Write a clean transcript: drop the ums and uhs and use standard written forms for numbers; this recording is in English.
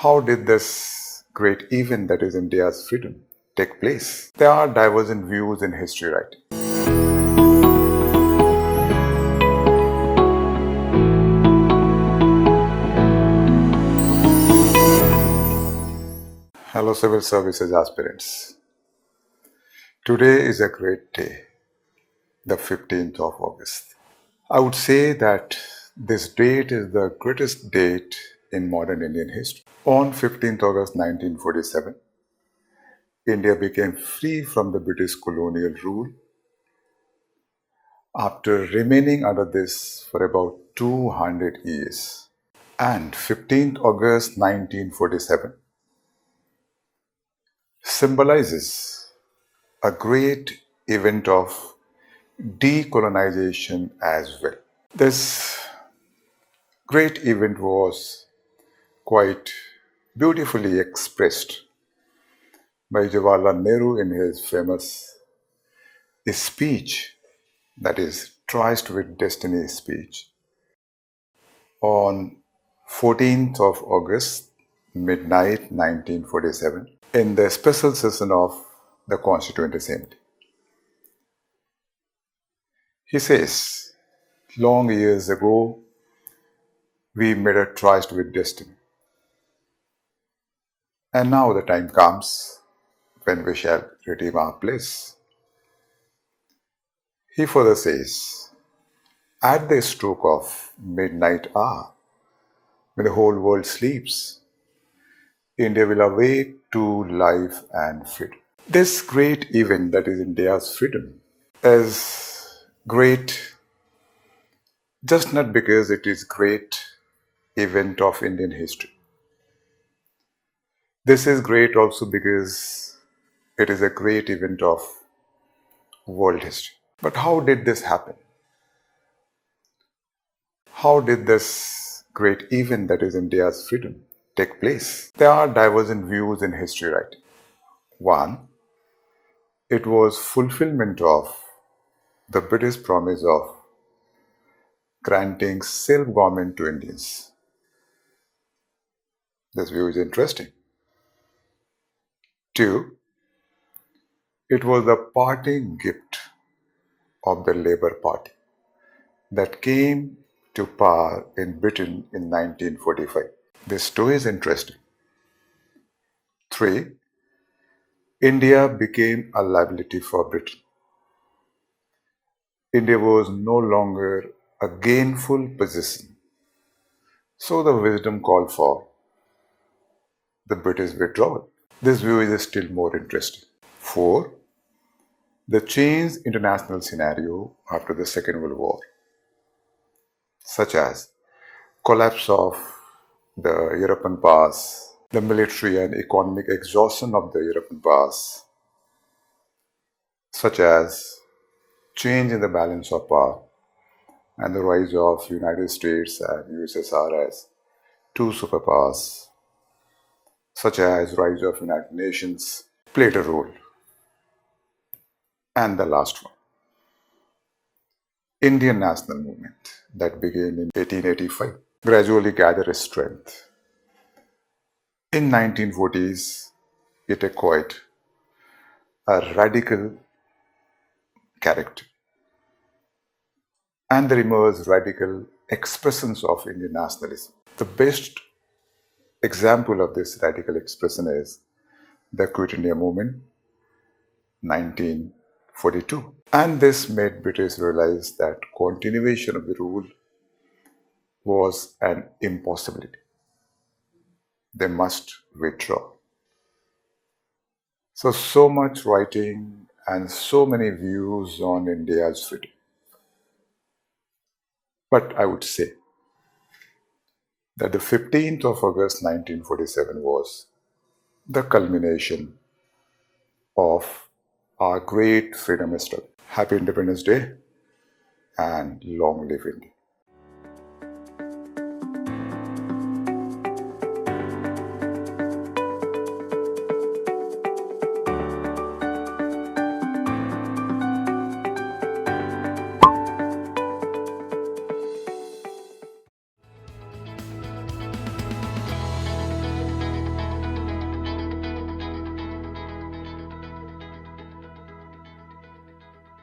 How did this great event that is India's freedom take place? There are divergent views in history writing. Hello civil services aspirants. Today is a great day, the 15th of August. I would say that this date is the greatest date in modern Indian history. On 15th August 1947, India became free from the British colonial rule after remaining under this for about 200 years. And 15th August 1947 symbolizes a great event of decolonization as well. This great event was quite beautifully expressed by Jawaharlal Nehru in his famous speech, that is, Tryst with Destiny speech, on 14th of August, midnight 1947, in the special session of the Constituent Assembly. He says, long years ago, we made a tryst with destiny. And now the time comes when we shall redeem our place. He further says, at the stroke of midnight hour, when the whole world sleeps, India will awake to life and freedom. This great event that is India's freedom is great just not because it is great event of Indian history. This is great also because it is a great event of world history. But how did this happen? How did this great event that is India's freedom take place? There are divergent views in history writing. One, it was fulfillment of the British promise of granting self-government to Indians. This view is interesting. Two, it was the parting gift of the Labour Party that came to power in Britain in 1945. This too is interesting. 3. India became a liability for Britain. India was no longer a gainful position. So the wisdom called for the British withdrawal. This view is still more interesting. 4. The changed international scenario after the Second World War, such as collapse of the European powers, the military and economic exhaustion of the European powers, such as change in the balance of power and the rise of United States and USSR as two superpowers, such as rise of United Nations, played a role. And the last one, Indian national movement that began in 1885 gradually gathered strength. In 1940s, it acquired a radical character, and there emerged radical expressions of Indian nationalism. The best example of this radical expression is the Quit India movement, 1942. And this made British realize that continuation of the rule was an impossibility. They must withdraw. So much writing and so many views on India's freedom. But I would say that the 15th of August 1947 was the culmination of our great freedom struggle. Happy Independence Day and long live India.